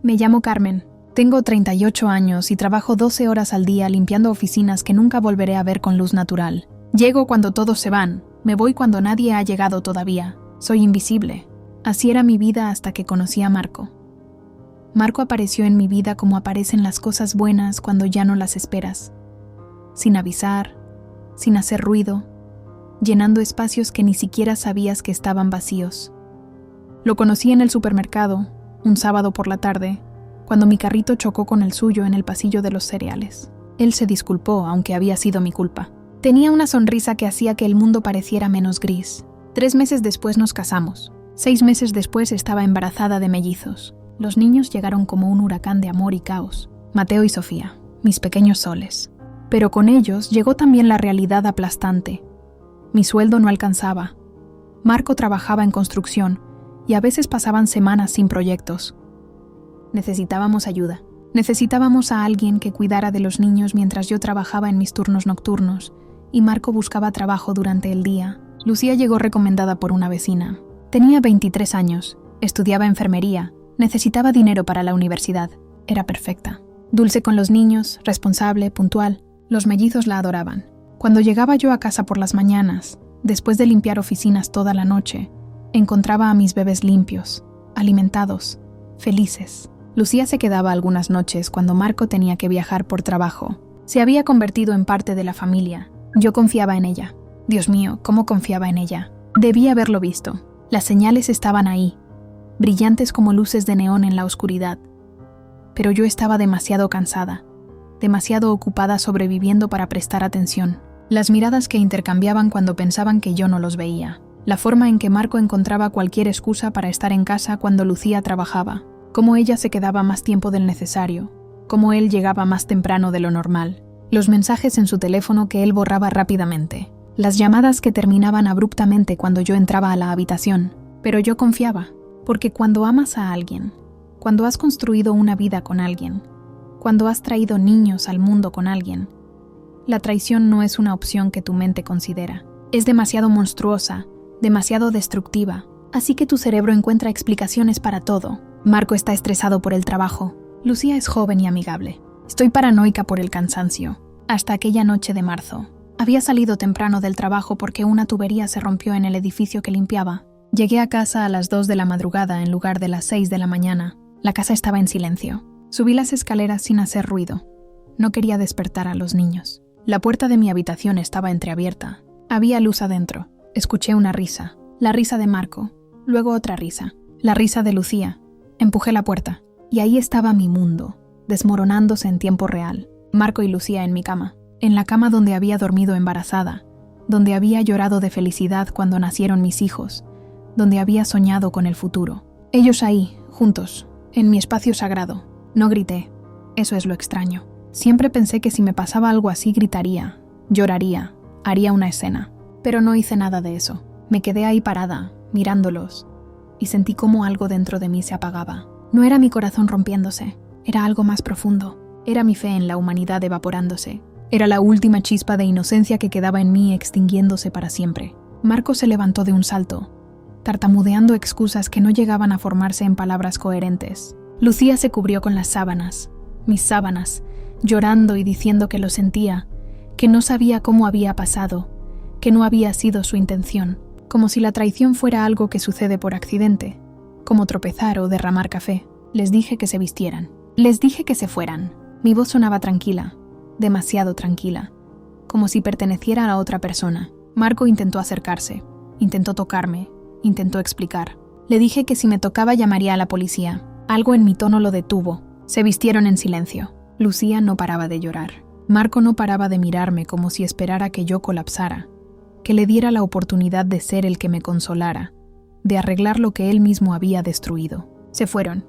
Me llamo Carmen. Tengo 38 años y trabajo 12 horas al día limpiando oficinas que nunca volveré a ver con luz natural. Llego cuando todos se van, me voy cuando nadie ha llegado todavía. Soy invisible. Así era mi vida hasta que conocí a Marco. Marco apareció en mi vida como aparecen las cosas buenas cuando ya no las esperas. Sin avisar, sin hacer ruido, llenando espacios que ni siquiera sabías que estaban vacíos. Lo conocí en el supermercado, un sábado por la tarde, cuando mi carrito chocó con el suyo en el pasillo de los cereales. Él se disculpó, aunque había sido mi culpa. Tenía una sonrisa que hacía que el mundo pareciera menos gris. 3 meses después nos casamos. 6 meses después estaba embarazada de mellizos. Los niños llegaron como un huracán de amor y caos. Mateo y Sofía, mis pequeños soles. Pero con ellos llegó también la realidad aplastante. Mi sueldo no alcanzaba. Marco trabajaba en construcción y a veces pasaban semanas sin proyectos. Necesitábamos ayuda. Necesitábamos a alguien que cuidara de los niños mientras yo trabajaba en mis turnos nocturnos y Marco buscaba trabajo durante el día. Lucía llegó recomendada por una vecina. Tenía 23 años, estudiaba enfermería, necesitaba dinero para la universidad. Era perfecta. Dulce con los niños, responsable, puntual. Los mellizos la adoraban. Cuando llegaba yo a casa por las mañanas, después de limpiar oficinas toda la noche, encontraba a mis bebés limpios, alimentados, felices. Lucía se quedaba algunas noches cuando Marco tenía que viajar por trabajo. Se había convertido en parte de la familia. Yo confiaba en ella. Dios mío, ¿cómo confiaba en ella? Debía haberlo visto. Las señales estaban ahí, brillantes como luces de neón en la oscuridad. Pero yo estaba demasiado cansada, demasiado ocupada sobreviviendo para prestar atención. Las miradas que intercambiaban cuando pensaban que yo no los veía. La forma en que Marco encontraba cualquier excusa para estar en casa cuando Lucía trabajaba. Cómo ella se quedaba más tiempo del necesario. Cómo él llegaba más temprano de lo normal. Los mensajes en su teléfono que él borraba rápidamente. Las llamadas que terminaban abruptamente cuando yo entraba a la habitación. Pero yo confiaba, porque cuando amas a alguien, cuando has construido una vida con alguien, cuando has traído niños al mundo con alguien, la traición no es una opción que tu mente considera. Es demasiado monstruosa, demasiado destructiva, así que tu cerebro encuentra explicaciones para todo. Marco está estresado por el trabajo. Lucía es joven y amigable. Estoy paranoica por el cansancio. Hasta aquella noche de marzo. Había salido temprano del trabajo porque una tubería se rompió en el edificio que limpiaba. Llegué a casa a las 2 de la madrugada en lugar de las 6 de la mañana. La casa estaba en silencio. Subí las escaleras sin hacer ruido. No quería despertar a los niños. La puerta de mi habitación estaba entreabierta. Había luz adentro. Escuché una risa. La risa de Marco. Luego otra risa. La risa de Lucía. Empujé la puerta. Y ahí estaba mi mundo, desmoronándose en tiempo real. Marco y Lucía en mi cama. En la cama donde había dormido embarazada, donde había llorado de felicidad cuando nacieron mis hijos, donde había soñado con el futuro. Ellos ahí, juntos, en mi espacio sagrado. No grité. Eso es lo extraño. Siempre pensé que si me pasaba algo así gritaría, lloraría, haría una escena. Pero no hice nada de eso. Me quedé ahí parada, mirándolos, y sentí como algo dentro de mí se apagaba. No era mi corazón rompiéndose, era algo más profundo. Era mi fe en la humanidad evaporándose. Era la última chispa de inocencia que quedaba en mí extinguiéndose para siempre. Marco se levantó de un salto, tartamudeando excusas que no llegaban a formarse en palabras coherentes. Lucía se cubrió con las sábanas, mis sábanas, llorando y diciendo que lo sentía, que no sabía cómo había pasado, que no había sido su intención, como si la traición fuera algo que sucede por accidente, como tropezar o derramar café. Les dije que se vistieran. Les dije que se fueran. Mi voz sonaba tranquila. Demasiado tranquila, como si perteneciera a otra persona. Marco intentó acercarse, intentó tocarme, intentó explicar. Le dije que si me tocaba llamaría a la policía. Algo en mi tono lo detuvo. Se vistieron en silencio. Lucía no paraba de llorar. Marco no paraba de mirarme como si esperara que yo colapsara, que le diera la oportunidad de ser el que me consolara, de arreglar lo que él mismo había destruido. Se fueron.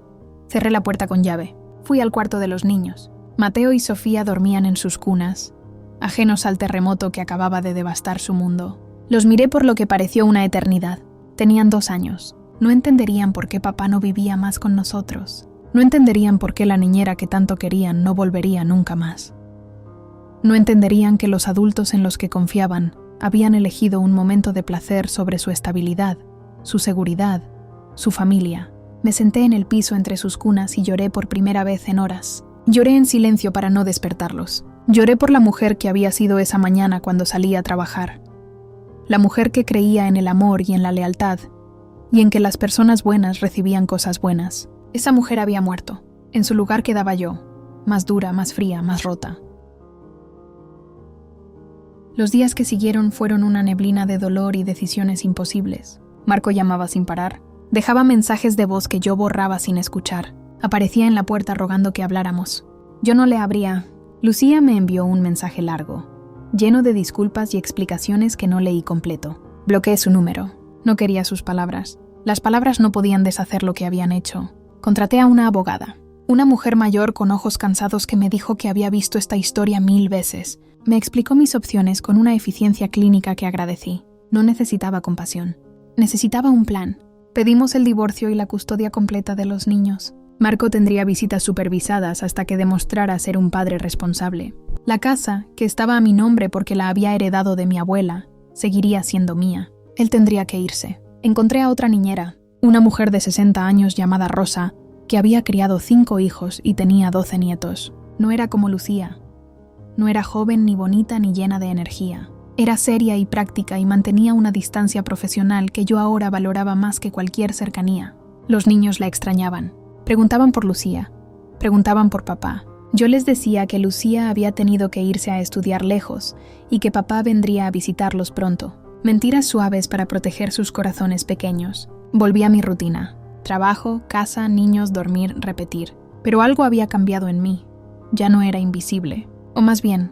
Cerré la puerta con llave. Fui al cuarto de los niños. Mateo y Sofía dormían en sus cunas, ajenos al terremoto que acababa de devastar su mundo. Los miré por lo que pareció una eternidad. Tenían 2 años. No entenderían por qué papá no vivía más con nosotros. No entenderían por qué la niñera que tanto querían no volvería nunca más. No entenderían que los adultos en los que confiaban habían elegido un momento de placer sobre su estabilidad, su seguridad, su familia. Me senté en el piso entre sus cunas y lloré por primera vez en horas. Lloré en silencio para no despertarlos. Lloré por la mujer que había sido esa mañana cuando salí a trabajar. La mujer que creía en el amor y en la lealtad, y en que las personas buenas recibían cosas buenas. Esa mujer había muerto. En su lugar quedaba yo, más dura, más fría, más rota. Los días que siguieron fueron una neblina de dolor y decisiones imposibles. Marco llamaba sin parar. Dejaba mensajes de voz que yo borraba sin escuchar. Aparecía en la puerta rogando que habláramos. Yo no le abría. Lucía me envió un mensaje largo, lleno de disculpas y explicaciones que no leí completo. Bloqueé su número. No quería sus palabras. Las palabras no podían deshacer lo que habían hecho. Contraté a una abogada. Una mujer mayor con ojos cansados que me dijo que había visto esta historia 1000 veces. Me explicó mis opciones con una eficiencia clínica que agradecí. No necesitaba compasión. Necesitaba un plan. Pedimos el divorcio y la custodia completa de los niños. Marco tendría visitas supervisadas hasta que demostrara ser un padre responsable. La casa, que estaba a mi nombre porque la había heredado de mi abuela, seguiría siendo mía. Él tendría que irse. Encontré a otra niñera, una mujer de 60 años llamada Rosa, que había criado 5 hijos y tenía 12 nietos. No era como Lucía. No era joven, ni bonita, ni llena de energía. Era seria y práctica y mantenía una distancia profesional que yo ahora valoraba más que cualquier cercanía. Los niños la extrañaban. Preguntaban por Lucía. Preguntaban por papá. Yo les decía que Lucía había tenido que irse a estudiar lejos y que papá vendría a visitarlos pronto. Mentiras suaves para proteger sus corazones pequeños. Volví a mi rutina. Trabajo, casa, niños, dormir, repetir. Pero algo había cambiado en mí. Ya no era invisible. O más bien,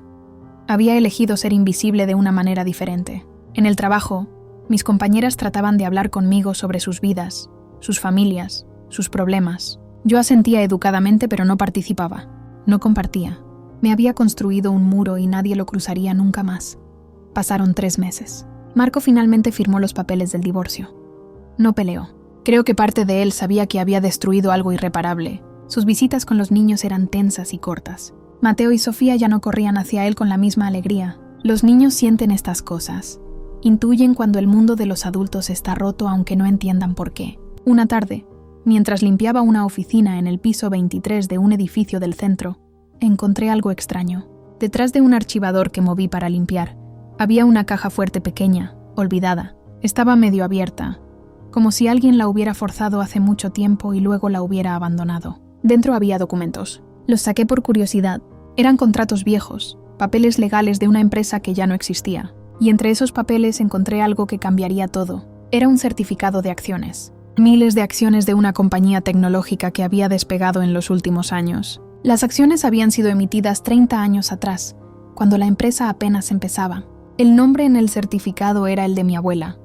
había elegido ser invisible de una manera diferente. En el trabajo, mis compañeras trataban de hablar conmigo sobre sus vidas, sus familias, sus problemas. Yo asentía educadamente, pero no participaba. No compartía. Me había construido un muro y nadie lo cruzaría nunca más. Pasaron 3 meses. Marco finalmente firmó los papeles del divorcio. No peleó. Creo que parte de él sabía que había destruido algo irreparable. Sus visitas con los niños eran tensas y cortas. Mateo y Sofía ya no corrían hacia él con la misma alegría. Los niños sienten estas cosas. Intuyen cuando el mundo de los adultos está roto aunque no entiendan por qué. Una tarde, mientras limpiaba una oficina en el piso 23 de un edificio del centro, encontré algo extraño. Detrás de un archivador que moví para limpiar, había una caja fuerte pequeña, olvidada. Estaba medio abierta, como si alguien la hubiera forzado hace mucho tiempo y luego la hubiera abandonado. Dentro había documentos. Los saqué por curiosidad. Eran contratos viejos, papeles legales de una empresa que ya no existía. Y entre esos papeles encontré algo que cambiaría todo. Era un certificado de acciones. Miles de acciones de una compañía tecnológica que había despegado en los últimos años. Las acciones habían sido emitidas 30 años atrás, cuando la empresa apenas empezaba. El nombre en el certificado era el de mi abuela,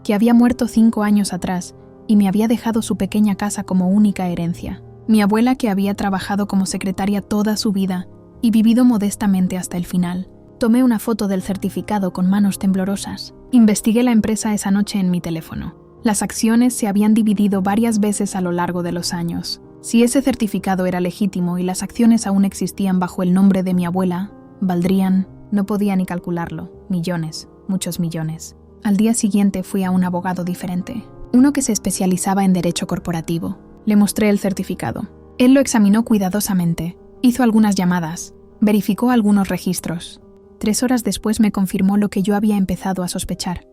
que había muerto 5 años atrás y me había dejado su pequeña casa como única herencia. Mi abuela, que había trabajado como secretaria toda su vida y vivido modestamente hasta el final. Tomé una foto del certificado con manos temblorosas. Investigué la empresa esa noche en mi teléfono. Las acciones se habían dividido varias veces a lo largo de los años. Si ese certificado era legítimo y las acciones aún existían bajo el nombre de mi abuela, valdrían, no podía ni calcularlo, millones, muchos millones. Al día siguiente fui a un abogado diferente, uno que se especializaba en derecho corporativo. Le mostré el certificado. Él lo examinó cuidadosamente, hizo algunas llamadas, verificó algunos registros. 3 horas después me confirmó lo que yo había empezado a sospechar.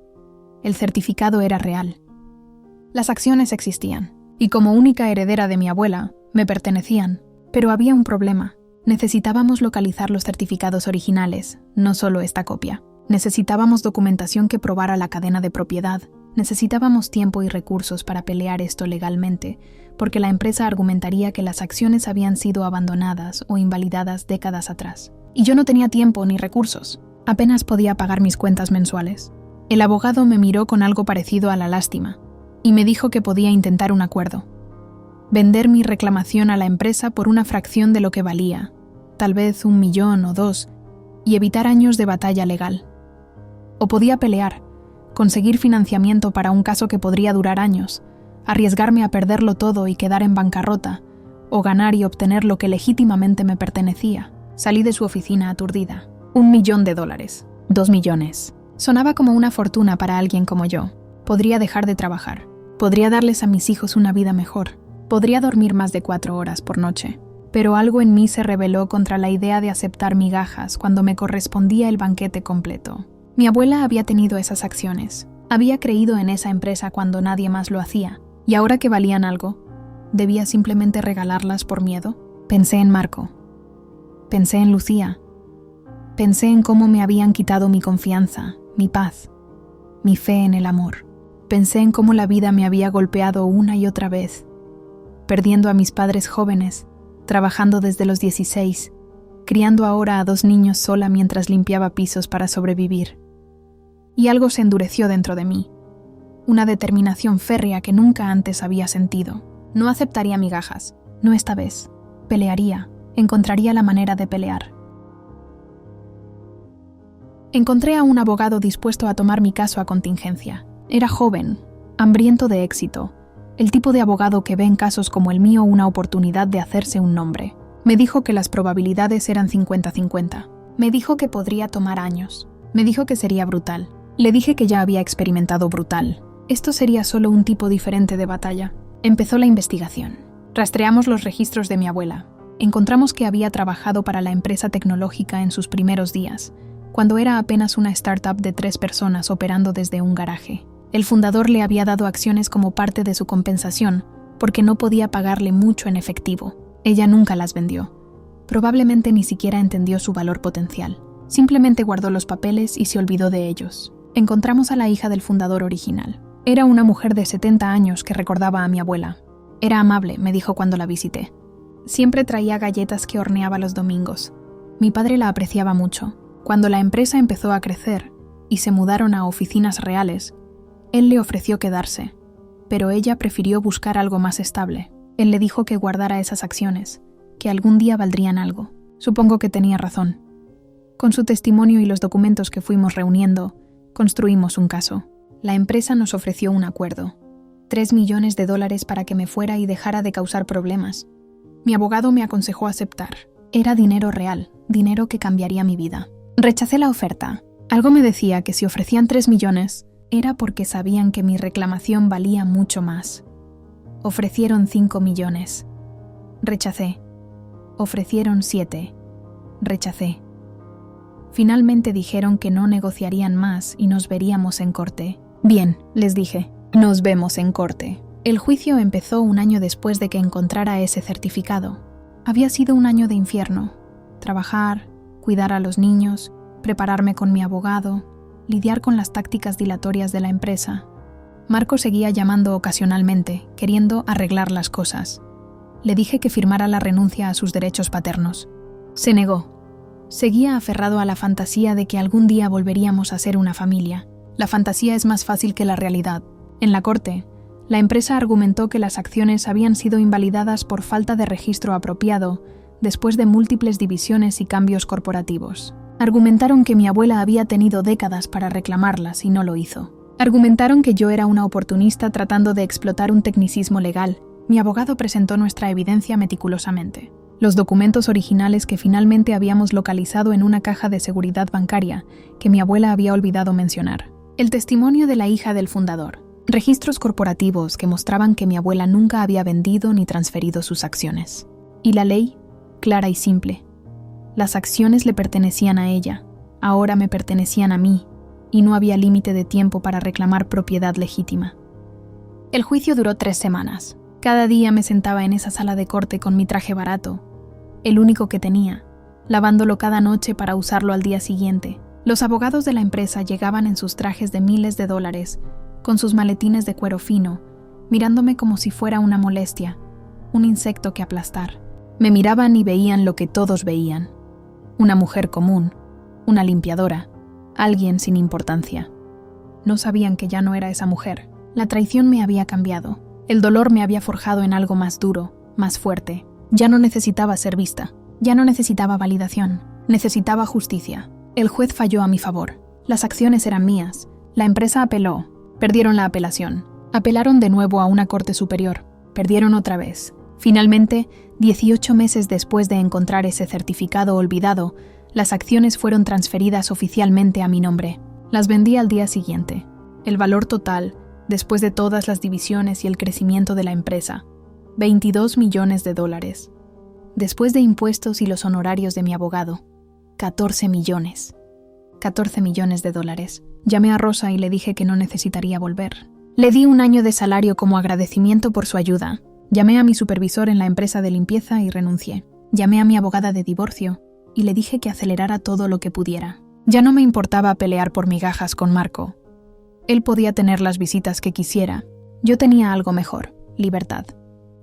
El certificado era real. Las acciones existían, y como única heredera de mi abuela, me pertenecían. Pero había un problema. Necesitábamos localizar los certificados originales, no solo esta copia. Necesitábamos documentación que probara la cadena de propiedad. Necesitábamos tiempo y recursos para pelear esto legalmente, porque la empresa argumentaría que las acciones habían sido abandonadas o invalidadas décadas atrás. Y yo no tenía tiempo ni recursos. Apenas podía pagar mis cuentas mensuales. El abogado me miró con algo parecido a la lástima y me dijo que podía intentar un acuerdo. Vender mi reclamación a la empresa por una fracción de lo que valía, tal vez 1 millón o 2, y evitar años de batalla legal. O podía pelear, conseguir financiamiento para un caso que podría durar años, arriesgarme a perderlo todo y quedar en bancarrota, o ganar y obtener lo que legítimamente me pertenecía. Salí de su oficina aturdida. $1 millón, 2 millones. Sonaba como una fortuna para alguien como yo. Podría dejar de trabajar. Podría darles a mis hijos una vida mejor. Podría dormir más de 4 horas por noche. Pero algo en mí se rebeló contra la idea de aceptar migajas cuando me correspondía el banquete completo. Mi abuela había tenido esas acciones. Había creído en esa empresa cuando nadie más lo hacía. Y ahora que valían algo, ¿debía simplemente regalarlas por miedo? Pensé en Marco. Pensé en Lucía. Pensé en cómo me habían quitado mi confianza, mi paz, mi fe en el amor. Pensé en cómo la vida me había golpeado una y otra vez, perdiendo a mis padres jóvenes, trabajando desde los 16, criando ahora a 2 niños sola mientras limpiaba pisos para sobrevivir. Y algo se endureció dentro de mí, una determinación férrea que nunca antes había sentido. No aceptaría migajas, no esta vez. Pelearía, encontraría la manera de pelear. Encontré a un abogado dispuesto a tomar mi caso a contingencia. Era joven, hambriento de éxito, el tipo de abogado que ve en casos como el mío una oportunidad de hacerse un nombre. Me dijo que las probabilidades eran 50-50. Me dijo que podría tomar años. Me dijo que sería brutal. Le dije que ya había experimentado brutal. Esto sería solo un tipo diferente de batalla. Empezó la investigación. Rastreamos los registros de mi abuela. Encontramos que había trabajado para la empresa tecnológica en sus primeros días, cuando era apenas una startup de 3 personas operando desde un garaje. El fundador le había dado acciones como parte de su compensación, porque no podía pagarle mucho en efectivo. Ella nunca las vendió. Probablemente ni siquiera entendió su valor potencial. Simplemente guardó los papeles y se olvidó de ellos. Encontramos a la hija del fundador original. Era una mujer de 70 años que recordaba a mi abuela. Era amable, me dijo cuando la visité. Siempre traía galletas que horneaba los domingos. Mi padre la apreciaba mucho. Cuando la empresa empezó a crecer y se mudaron a oficinas reales, él le ofreció quedarse, pero ella prefirió buscar algo más estable. Él le dijo que guardara esas acciones, que algún día valdrían algo. Supongo que tenía razón. Con su testimonio y los documentos que fuimos reuniendo, construimos un caso. La empresa nos ofreció un acuerdo. $3 millones para que me fuera y dejara de causar problemas. Mi abogado me aconsejó aceptar. Era dinero real, dinero que cambiaría mi vida. Rechacé la oferta. Algo me decía que si ofrecían 3 millones, era porque sabían que mi reclamación valía mucho más. Ofrecieron 5 millones. Rechacé. Ofrecieron 7. Rechacé. Finalmente dijeron que no negociarían más y nos veríamos en corte. Bien, les dije, nos vemos en corte. El juicio empezó un año después de que encontrara ese certificado. Había sido un año de infierno. Trabajar, cuidar a los niños, prepararme con mi abogado, lidiar con las tácticas dilatorias de la empresa. Marco seguía llamando ocasionalmente, queriendo arreglar las cosas. Le dije que firmara la renuncia a sus derechos paternos. Se negó. Seguía aferrado a la fantasía de que algún día volveríamos a ser una familia. La fantasía es más fácil que la realidad. En la corte, la empresa argumentó que las acciones habían sido invalidadas por falta de registro apropiado después de múltiples divisiones y cambios corporativos. Argumentaron que mi abuela había tenido décadas para reclamarlas y no lo hizo. Argumentaron que yo era una oportunista tratando de explotar un tecnicismo legal. Mi abogado presentó nuestra evidencia meticulosamente. Los documentos originales que finalmente habíamos localizado en una caja de seguridad bancaria que mi abuela había olvidado mencionar. El testimonio de la hija del fundador. Registros corporativos que mostraban que mi abuela nunca había vendido ni transferido sus acciones. Y la ley, clara y simple. Las acciones le pertenecían a ella, ahora me pertenecían a mí, y no había límite de tiempo para reclamar propiedad legítima. El juicio duró 3 semanas. Cada día me sentaba en esa sala de corte con mi traje barato, el único que tenía, lavándolo cada noche para usarlo al día siguiente. Los abogados de la empresa llegaban en sus trajes de miles de dólares, con sus maletines de cuero fino, mirándome como si fuera una molestia, un insecto que aplastar. Me miraban y veían lo que todos veían. Una mujer común, una limpiadora, alguien sin importancia. No sabían que ya no era esa mujer. La traición me había cambiado. El dolor me había forjado en algo más duro, más fuerte. Ya no necesitaba ser vista. Ya no necesitaba validación. Necesitaba justicia. El juez falló a mi favor. Las acciones eran mías. La empresa apeló. Perdieron la apelación. Apelaron de nuevo a una corte superior. Perdieron otra vez. Finalmente, 18 meses después de encontrar ese certificado olvidado, las acciones fueron transferidas oficialmente a mi nombre. Las vendí al día siguiente. El valor total, después de todas las divisiones y el crecimiento de la empresa. $22 millones. Después de impuestos y los honorarios de mi abogado, 14 millones. $14 millones. Llamé a Rosa y le dije que no necesitaría volver. Le di 1 año de salario como agradecimiento por su ayuda. Llamé a mi supervisor en la empresa de limpieza y renuncié. Llamé a mi abogada de divorcio y le dije que acelerara todo lo que pudiera. Ya no me importaba pelear por migajas con Marco. Él podía tener las visitas que quisiera. Yo tenía algo mejor, libertad.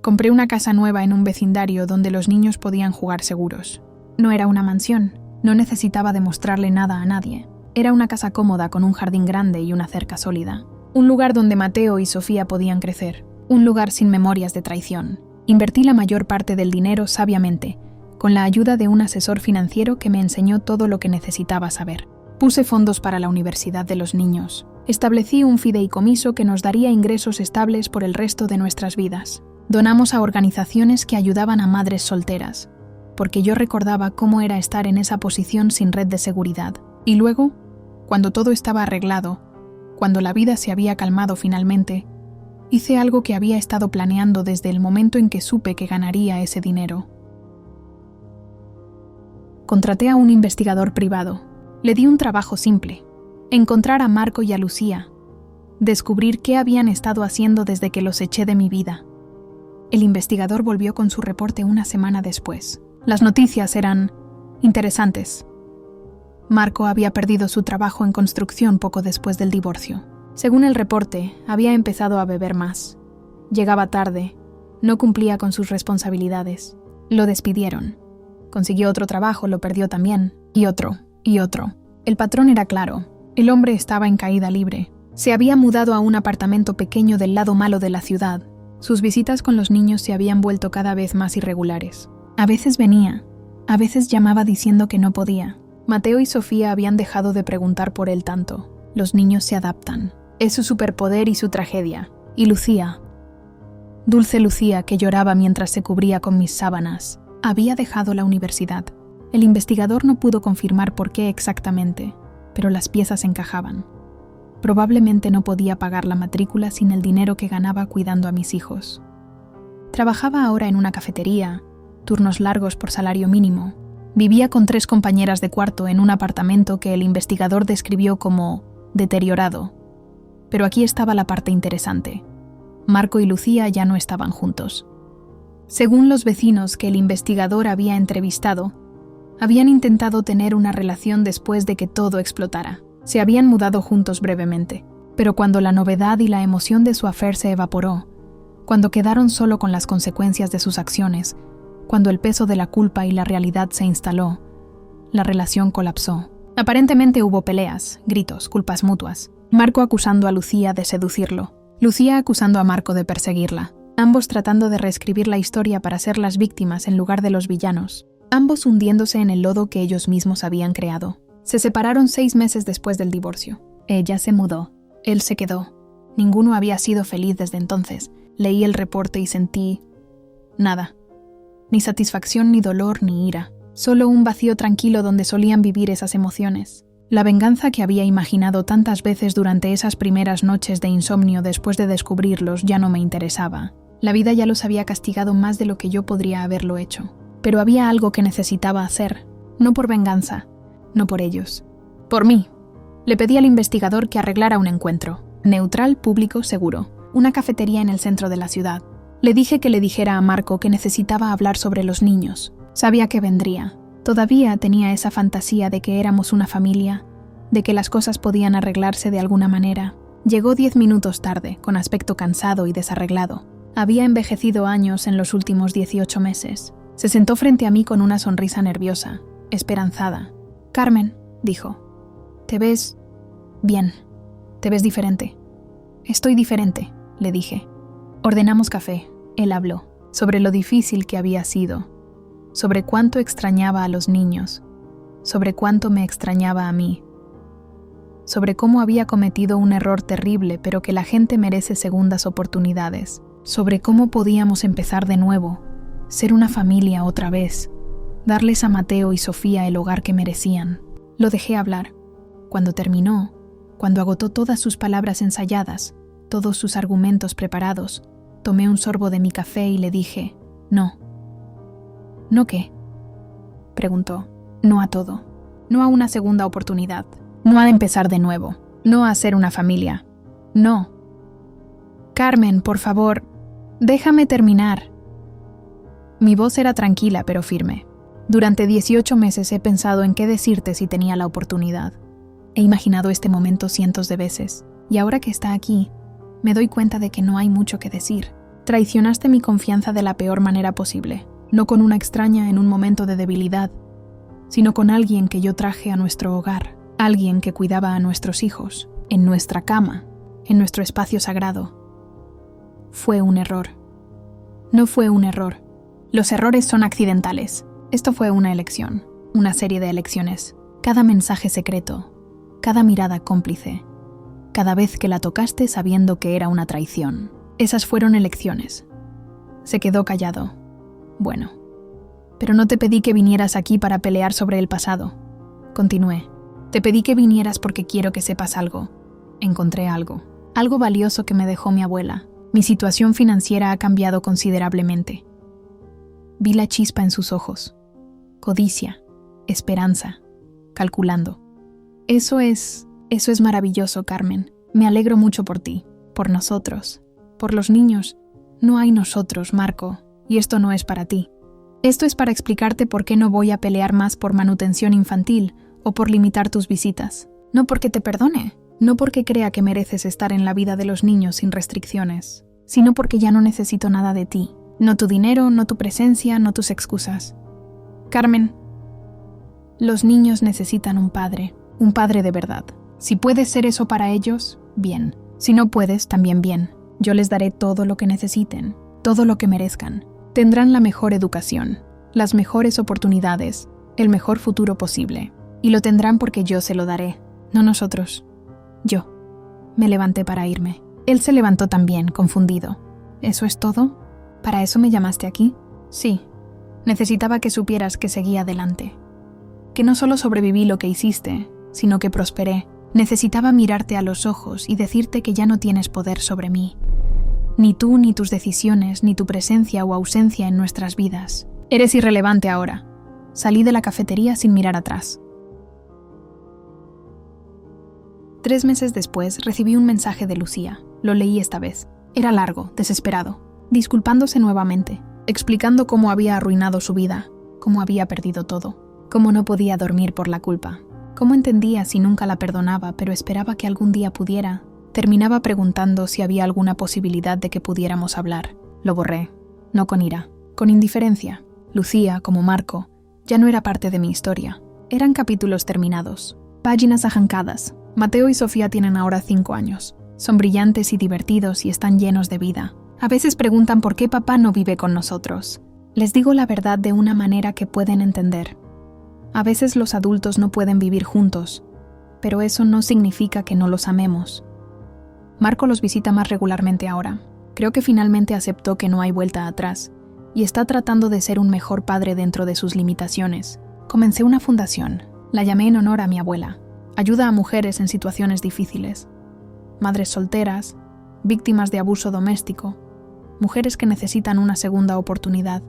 Compré una casa nueva en un vecindario donde los niños podían jugar seguros. No era una mansión, no necesitaba demostrarle nada a nadie. Era una casa cómoda con un jardín grande y una cerca sólida. Un lugar donde Mateo y Sofía podían crecer. Un lugar sin memorias de traición. Invertí la mayor parte del dinero sabiamente, con la ayuda de un asesor financiero que me enseñó todo lo que necesitaba saber. Puse fondos para la universidad de los niños. Establecí un fideicomiso que nos daría ingresos estables por el resto de nuestras vidas. Donamos a organizaciones que ayudaban a madres solteras, porque yo recordaba cómo era estar en esa posición sin red de seguridad. Y luego, cuando todo estaba arreglado, cuando la vida se había calmado finalmente, hice algo que había estado planeando desde el momento en que supe que ganaría ese dinero. Contraté a un investigador privado. Le di un trabajo simple: encontrar a Marco y a Lucía, descubrir qué habían estado haciendo desde que los eché de mi vida. El investigador volvió con su reporte 1 semana después. Las noticias eran interesantes. Marco había perdido su trabajo en construcción poco después del divorcio. Según el reporte, había empezado a beber más. Llegaba tarde, no cumplía con sus responsabilidades. Lo despidieron. Consiguió otro trabajo, lo perdió también, y otro, y otro. El patrón era claro. El hombre estaba en caída libre. Se había mudado a un apartamento pequeño del lado malo de la ciudad. Sus visitas con los niños se habían vuelto cada vez más irregulares. A veces venía, a veces llamaba diciendo que no podía. Mateo y Sofía habían dejado de preguntar por él tanto. Los niños se adaptan. Es su superpoder y su tragedia. Y Lucía, dulce Lucía, que lloraba mientras se cubría con mis sábanas, había dejado la universidad. El investigador no pudo confirmar por qué exactamente, pero las piezas encajaban. Probablemente no podía pagar la matrícula sin el dinero que ganaba cuidando a mis hijos. Trabajaba ahora en una cafetería, turnos largos por salario mínimo. Vivía con 3 compañeras de cuarto en un apartamento que el investigador describió como deteriorado. Pero aquí estaba la parte interesante. Marco y Lucía ya no estaban juntos. Según los vecinos que el investigador había entrevistado, habían intentado tener una relación después de que todo explotara. Se habían mudado juntos brevemente, pero cuando la novedad y la emoción de su affair se evaporó, cuando quedaron solo con las consecuencias de sus acciones, cuando el peso de la culpa y la realidad se instaló, la relación colapsó. Aparentemente hubo peleas, gritos, culpas mutuas. Marco acusando a Lucía de seducirlo, Lucía acusando a Marco de perseguirla, ambos tratando de reescribir la historia para ser las víctimas en lugar de los villanos, ambos hundiéndose en el lodo que ellos mismos habían creado. Se separaron 6 meses después del divorcio. Ella se mudó, él se quedó. Ninguno había sido feliz desde entonces. Leí el reporte y sentí nada. Ni satisfacción, ni dolor, ni ira. Solo un vacío tranquilo donde solían vivir esas emociones. La venganza que había imaginado tantas veces durante esas primeras noches de insomnio después de descubrirlos ya no me interesaba. La vida ya los había castigado más de lo que yo podría haberlo hecho. Pero había algo que necesitaba hacer. No por venganza, no por ellos. Por mí. Le pedí al investigador que arreglara un encuentro. Neutral, público, seguro. Una cafetería en el centro de la ciudad. Le dije que le dijera a Marco que necesitaba hablar sobre los niños. Sabía que vendría. Todavía tenía esa fantasía de que éramos una familia, de que las cosas podían arreglarse de alguna manera. Llegó 10 minutos tarde, con aspecto cansado y desarreglado. Había envejecido años en los últimos 18 meses. Se sentó frente a mí con una sonrisa nerviosa, esperanzada. «Carmen», dijo, «te ves bien, te ves diferente». «Estoy diferente», le dije. Ordenamos café. Él habló sobre lo difícil que había sido, sobre cuánto extrañaba a los niños, sobre cuánto me extrañaba a mí, sobre cómo había cometido un error terrible pero que la gente merece segundas oportunidades, sobre cómo podíamos empezar de nuevo, ser una familia otra vez, darles a Mateo y Sofía el hogar que merecían. Lo dejé hablar. Cuando terminó, cuando agotó todas sus palabras ensayadas, todos sus argumentos preparados, tomé un sorbo de mi café y le dije, no. ¿No qué? Preguntó. No a todo. No a una segunda oportunidad. No a empezar de nuevo. No a hacer una familia. No. Carmen, por favor, déjame terminar. Mi voz era tranquila pero firme. Durante 18 meses he pensado en qué decirte si tenía la oportunidad. He imaginado este momento cientos de veces, y ahora que está aquí, me doy cuenta de que no hay mucho que decir. Traicionaste mi confianza de la peor manera posible, no con una extraña en un momento de debilidad, sino con alguien que yo traje a nuestro hogar, alguien que cuidaba a nuestros hijos, en nuestra cama, en nuestro espacio sagrado. Fue un error. No fue un error. Los errores son accidentales. Esto fue una elección, una serie de elecciones. Cada mensaje secreto, cada mirada cómplice, cada vez que la tocaste sabiendo que era una traición. Esas fueron elecciones. Se quedó callado. Bueno, pero no te pedí que vinieras aquí para pelear sobre el pasado. Continué. Te pedí que vinieras porque quiero que sepas algo. Encontré algo. Algo valioso que me dejó mi abuela. Mi situación financiera ha cambiado considerablemente. Vi la chispa en sus ojos. Codicia, esperanza, calculando. Eso es maravilloso, Carmen. Me alegro mucho por ti, por nosotros, por los niños. No hay nosotros, Marco, y esto no es para ti. Esto es para explicarte por qué no voy a pelear más por manutención infantil o por limitar tus visitas. No porque te perdone, no porque crea que mereces estar en la vida de los niños sin restricciones, sino porque ya no necesito nada de ti. No tu dinero, no tu presencia, no tus excusas. Carmen, los niños necesitan un padre de verdad. Si puedes ser eso para ellos, bien. Si no puedes, también bien. Yo les daré todo lo que necesiten, todo lo que merezcan. Tendrán la mejor educación, las mejores oportunidades, el mejor futuro posible. Y lo tendrán porque yo se lo daré, no nosotros. Yo. Me levanté para irme. Él se levantó también, confundido. ¿Eso es todo? ¿Para eso me llamaste aquí? Sí. Necesitaba que supieras que seguí adelante. Que no solo sobreviví lo que hiciste, sino que prosperé. Necesitaba mirarte a los ojos y decirte que ya no tienes poder sobre mí. Ni tú, ni tus decisiones, ni tu presencia o ausencia en nuestras vidas. Eres irrelevante ahora. Salí de la cafetería sin mirar atrás. 3 meses después recibí un mensaje de Lucía. Lo leí esta vez. Era largo, desesperado, disculpándose nuevamente, explicando cómo había arruinado su vida, cómo había perdido todo, cómo no podía dormir por la culpa, cómo entendía si nunca la perdonaba, pero esperaba que algún día pudiera. Terminaba preguntando si había alguna posibilidad de que pudiéramos hablar. Lo borré, no con ira, con indiferencia. Lucía, como Marco, ya no era parte de mi historia. Eran capítulos terminados, páginas arrancadas. Mateo y Sofía tienen ahora 5 años. Son brillantes y divertidos y están llenos de vida. A veces preguntan por qué papá no vive con nosotros. Les digo la verdad de una manera que pueden entender. A veces los adultos no pueden vivir juntos, pero eso no significa que no los amemos. Marco los visita más regularmente ahora. Creo que finalmente aceptó que no hay vuelta atrás y está tratando de ser un mejor padre dentro de sus limitaciones. Comencé una fundación. La llamé en honor a mi abuela. Ayuda a mujeres en situaciones difíciles. Madres solteras, víctimas de abuso doméstico, mujeres que necesitan una segunda oportunidad.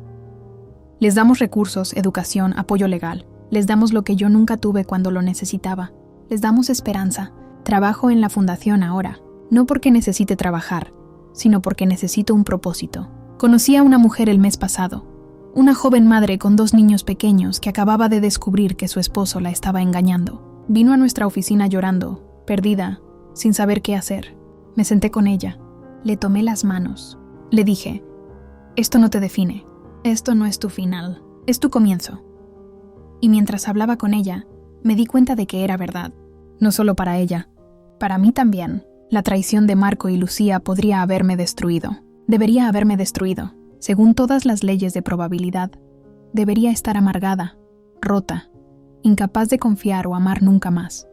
Les damos recursos, educación, apoyo legal. Les damos lo que yo nunca tuve cuando lo necesitaba. Les damos esperanza. Trabajo en la fundación ahora, no porque necesite trabajar, sino porque necesito un propósito. Conocí a una mujer el mes pasado, una joven madre con 2 niños pequeños que acababa de descubrir que su esposo la estaba engañando. Vino a nuestra oficina llorando, perdida, sin saber qué hacer. Me senté con ella, le tomé las manos. Le dije, esto no te define, esto no es tu final, es tu comienzo. Y mientras hablaba con ella, me di cuenta de que era verdad. No solo para ella, para mí también. La traición de Marco y Lucía podría haberme destruido. Debería haberme destruido. Según todas las leyes de probabilidad, debería estar amargada, rota, incapaz de confiar o amar nunca más.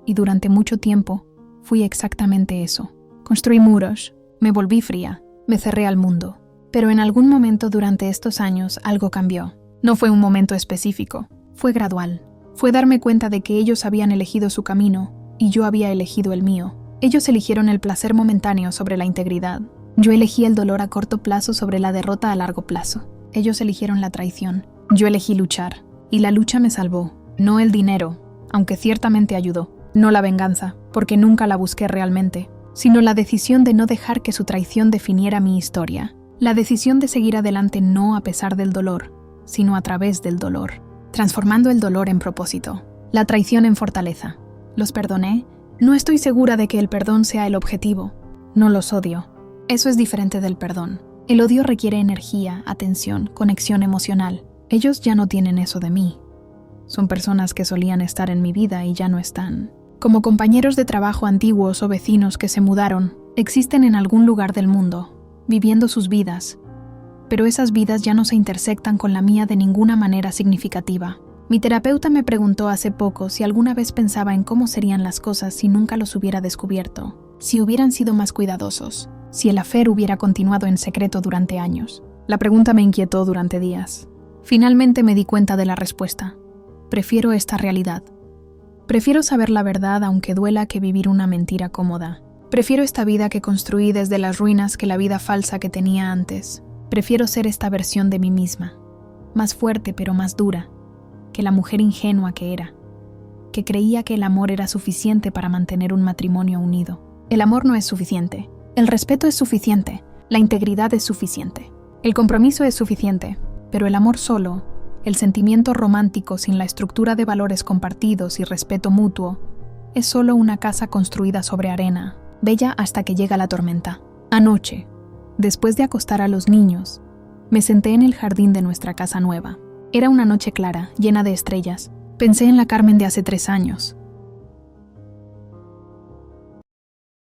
Y durante mucho tiempo, fui exactamente eso. Construí muros, me volví fría, me cerré al mundo. Pero en algún momento durante estos años algo cambió. No fue un momento específico, fue gradual. Fue darme cuenta de que ellos habían elegido su camino y yo había elegido el mío. Ellos eligieron el placer momentáneo sobre la integridad. Yo elegí el dolor a corto plazo sobre la derrota a largo plazo. Ellos eligieron la traición. Yo elegí luchar. Y la lucha me salvó. No el dinero, aunque ciertamente ayudó. No la venganza, porque nunca la busqué realmente, sino la decisión de no dejar que su traición definiera mi historia. La decisión de seguir adelante no a pesar del dolor, sino a través del dolor, transformando el dolor en propósito, la traición en fortaleza. ¿Los perdoné? No estoy segura de que el perdón sea el objetivo. No los odio. Eso es diferente del perdón. El odio requiere energía, atención, conexión emocional. Ellos ya no tienen eso de mí. Son personas que solían estar en mi vida y ya no están. Como compañeros de trabajo antiguos o vecinos que se mudaron, existen en algún lugar del mundo, viviendo sus vidas. Pero esas vidas ya no se intersectan con la mía de ninguna manera significativa. Mi terapeuta me preguntó hace poco si alguna vez pensaba en cómo serían las cosas si nunca los hubiera descubierto, si hubieran sido más cuidadosos, si el affair hubiera continuado en secreto durante años. La pregunta me inquietó durante días. Finalmente me di cuenta de la respuesta. Prefiero esta realidad. Prefiero saber la verdad aunque duela que vivir una mentira cómoda. Prefiero esta vida que construí desde las ruinas que la vida falsa que tenía antes. Prefiero ser esta versión de mí misma, más fuerte pero más dura, que la mujer ingenua que era, que creía que el amor era suficiente para mantener un matrimonio unido. El amor no es suficiente. El respeto es suficiente. La integridad es suficiente. El compromiso es suficiente. Pero el amor solo, el sentimiento romántico sin la estructura de valores compartidos y respeto mutuo, es solo una casa construida sobre arena, bella hasta que llega la tormenta. Anoche, después de acostar a los niños, me senté en el jardín de nuestra casa nueva. Era una noche clara, llena de estrellas. Pensé en la Carmen de hace 3 años,